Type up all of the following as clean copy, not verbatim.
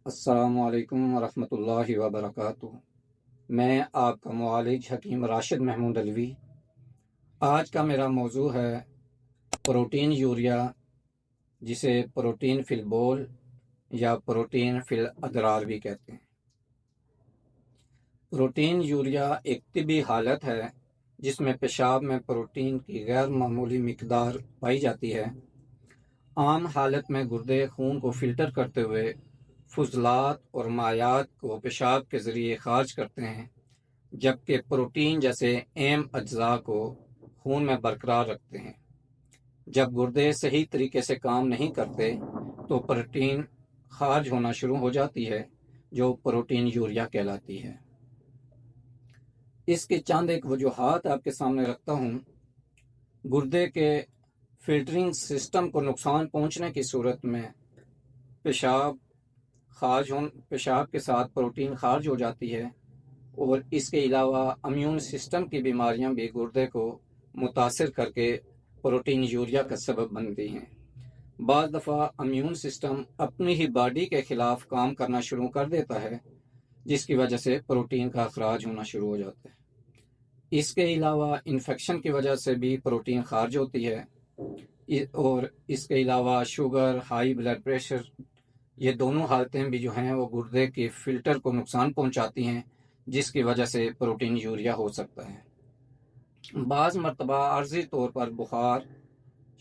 السلام علیکم ورحمۃ اللہ وبرکاتہ۔ میں آپ کا معالج حکیم راشد محمود علوی۔ آج کا میرا موضوع ہے پروٹین یوریا، جسے پروٹین فی البول یا پروٹین فی الادرار بھی کہتے ہیں۔ پروٹین یوریا ایک طبی حالت ہے جس میں پیشاب میں پروٹین کی غیر معمولی مقدار پائی جاتی ہے۔ عام حالت میں گردے خون کو فلٹر کرتے ہوئے فضلات اور مائعات کو پیشاب کے ذریعے خارج کرتے ہیں، جبکہ پروٹین جیسے اہم اجزاء کو خون میں برقرار رکھتے ہیں۔ جب گردے صحیح طریقے سے کام نہیں کرتے تو پروٹین خارج ہونا شروع ہو جاتی ہے، جو پروٹین یوریا کہلاتی ہے۔ اس کے چند ایک وجوہات آپ کے سامنے رکھتا ہوں۔ گردے کے فلٹرنگ سسٹم کو نقصان پہنچنے کی صورت میں پیشاب کے ساتھ پروٹین خارج ہو جاتی ہے، اور اس کے علاوہ امیون سسٹم کی بیماریاں بھی گردے کو متاثر کر کے پروٹین یوریا کا سبب بنتی ہیں۔ بعض دفعہ امیون سسٹم اپنی ہی باڈی کے خلاف کام کرنا شروع کر دیتا ہے، جس کی وجہ سے پروٹین کا اخراج ہونا شروع ہو جاتا ہے۔ اس کے علاوہ انفیکشن کی وجہ سے بھی پروٹین خارج ہوتی ہے، اور اس کے علاوہ شوگر، ہائی بلڈ پریشر، یہ دونوں حالتیں بھی جو ہیں وہ گردے کے فلٹر کو نقصان پہنچاتی ہیں، جس کی وجہ سے پروٹین یوریا ہو سکتا ہے۔ بعض مرتبہ عارضی طور پر بخار،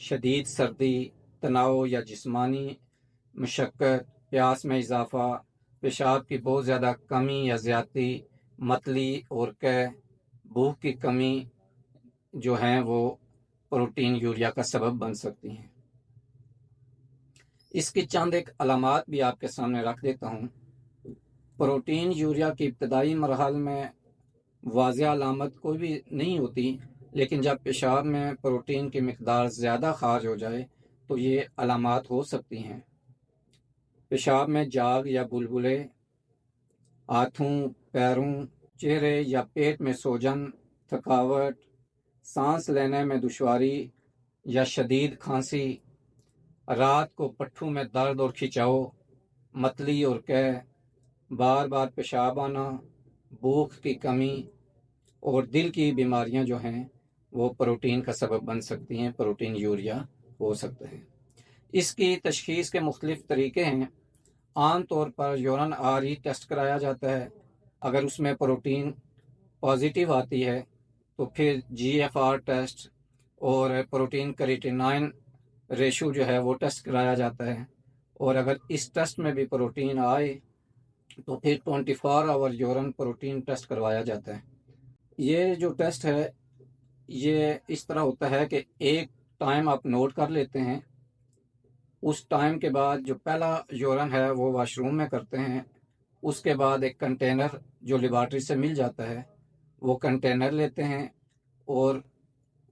شدید سردی، تناؤ یا جسمانی مشقت، پیاس میں اضافہ، پیشاب کی بہت زیادہ کمی یا زیادتی، متلی اور قے، بھوک کی کمی جو ہیں وہ پروٹین یوریا کا سبب بن سکتی ہیں۔ اس کی چند ایک علامات بھی آپ کے سامنے رکھ دیتا ہوں۔ پروٹین یوریا کی ابتدائی مراحل میں واضح علامت کوئی بھی نہیں ہوتی، لیکن جب پیشاب میں پروٹین کی مقدار زیادہ خارج ہو جائے تو یہ علامات ہو سکتی ہیں۔ پیشاب میں جاگ یا بلبلے، ہاتھوں، پیروں، چہرے یا پیٹ میں سوجن، تھکاوٹ، سانس لینے میں دشواری یا شدید کھانسی، رات کو پٹھوں میں درد اور کھچاؤ، متلی اور قے، بار بار پیشاب آنا، بھوک کی کمی اور دل کی بیماریاں جو ہیں وہ پروٹین کا سبب بن سکتی ہیں، پروٹین یوریا ہو سکتا ہے۔ اس کی تشخیص کے مختلف طریقے ہیں۔ عام طور پر یورین آر ای ٹیسٹ کرایا جاتا ہے۔ اگر اس میں پروٹین پازیٹیو آتی ہے تو پھر جی ایف آر ٹیسٹ اور پروٹین کریٹینائن ریشو جو ہے وہ ٹیسٹ کرایا جاتا ہے، اور اگر اس ٹیسٹ میں بھی پروٹین آئے تو پھر 24 آور یورین پروٹین ٹیسٹ کروایا جاتا ہے۔ یہ جو ٹیسٹ ہے یہ اس طرح ہوتا ہے کہ ایک ٹائم آپ نوٹ کر لیتے ہیں، اس ٹائم کے بعد جو پہلا یورین ہے وہ واش روم میں کرتے ہیں، اس کے بعد ایک کنٹینر جو لیبارٹری سے مل جاتا ہے وہ کنٹینر لیتے ہیں، اور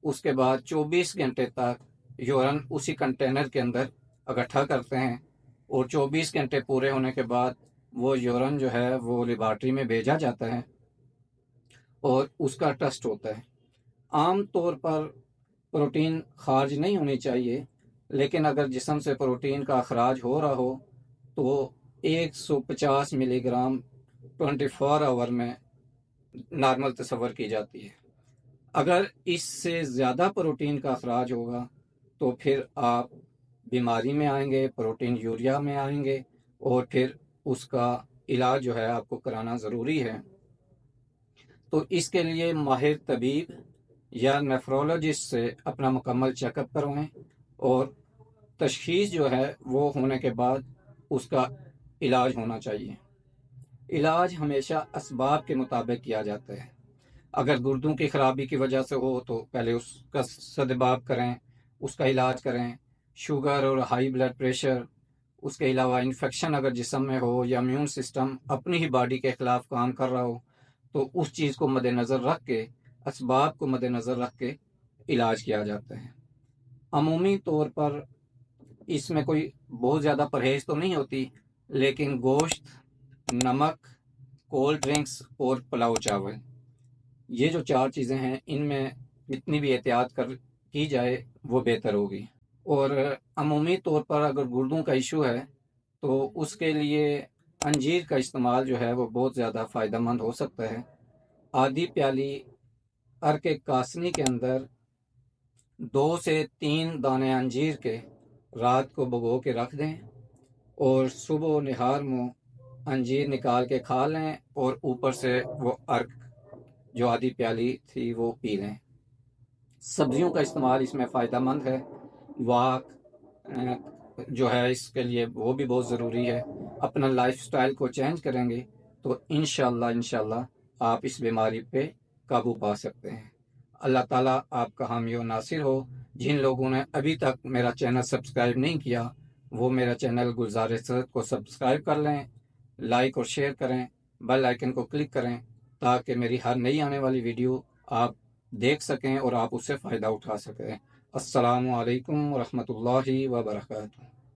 اس کے بعد 24 گھنٹے تک یورین اسی کنٹینر کے اندر اکٹھا کرتے ہیں، اور 24 گھنٹے پورے ہونے کے بعد وہ یورین جو ہے وہ لیبارٹری میں بھیجا جاتا ہے اور اس کا ٹیسٹ ہوتا ہے۔ عام طور پر پروٹین خارج نہیں ہونی چاہیے، لیکن اگر جسم سے پروٹین کا اخراج ہو رہا ہو تو 150 ملی گرام 24 آور میں نارمل تصور کی جاتی ہے۔ اگر اس سے زیادہ پروٹین کا اخراج ہوگا تو پھر آپ بیماری میں آئیں گے، پروٹین یوریا میں آئیں گے، اور پھر اس کا علاج جو ہے آپ کو کرانا ضروری ہے۔ تو اس کے لیے ماہر طبیب یا نیفرولوجسٹ سے اپنا مکمل چیک اپ کروائیں، اور تشخیص جو ہے وہ ہونے کے بعد اس کا علاج ہونا چاہیے۔ علاج ہمیشہ اسباب کے مطابق کیا جاتا ہے۔ اگر گردوں کی خرابی کی وجہ سے ہو تو پہلے اس کا سدباب کریں، اس کا علاج کریں۔ شوگر اور ہائی بلڈ پریشر، اس کے علاوہ انفیکشن اگر جسم میں ہو یا امیون سسٹم اپنی ہی باڈی کے خلاف کام کر رہا ہو تو اس چیز کو مد نظر رکھ کے، اسباب کو مد نظر رکھ کے علاج کیا جاتا ہے۔ عمومی طور پر اس میں کوئی بہت زیادہ پرہیز تو نہیں ہوتی، لیکن گوشت، نمک، کولڈ ڈرنکس اور پلاؤ چاول، یہ جو 4 چیزیں ہیں ان میں جتنی بھی احتیاط کی جائے وہ بہتر ہوگی۔ اور عمومی طور پر اگر گردوں کا ایشو ہے تو اس کے لیے انجیر کا استعمال جو ہے وہ بہت زیادہ فائدہ مند ہو سکتا ہے۔ آدھی پیالی عرق کاسنی کے اندر 2 سے 3 دانے انجیر کے رات کو بھگو کے رکھ دیں اور صبح و نہار میں انجیر نکال کے کھا لیں اور اوپر سے وہ عرق جو آدھی پیالی تھی وہ پی لیں۔ سبزیوں کا استعمال اس میں فائدہ مند ہے۔ واک جو ہے اس کے لیے وہ بھی بہت ضروری ہے۔ اپنا لائف سٹائل کو چینج کریں گے تو انشاءاللہ آپ اس بیماری پہ قابو پا سکتے ہیں۔ اللہ تعالیٰ آپ کا حامی و ناصر ہو۔ جن لوگوں نے ابھی تک میرا چینل سبسکرائب نہیں کیا وہ میرا چینل گلزار صحت کو سبسکرائب کر لیں، لائک اور شیئر کریں، بیل آئیکن کو کلک کریں تاکہ میری ہر نئی آنے والی ویڈیو آپ دیکھ سکیں اور آپ اس سے فائدہ اٹھا سکیں۔ السلام علیکم ورحمۃ اللہ وبرکاتہ۔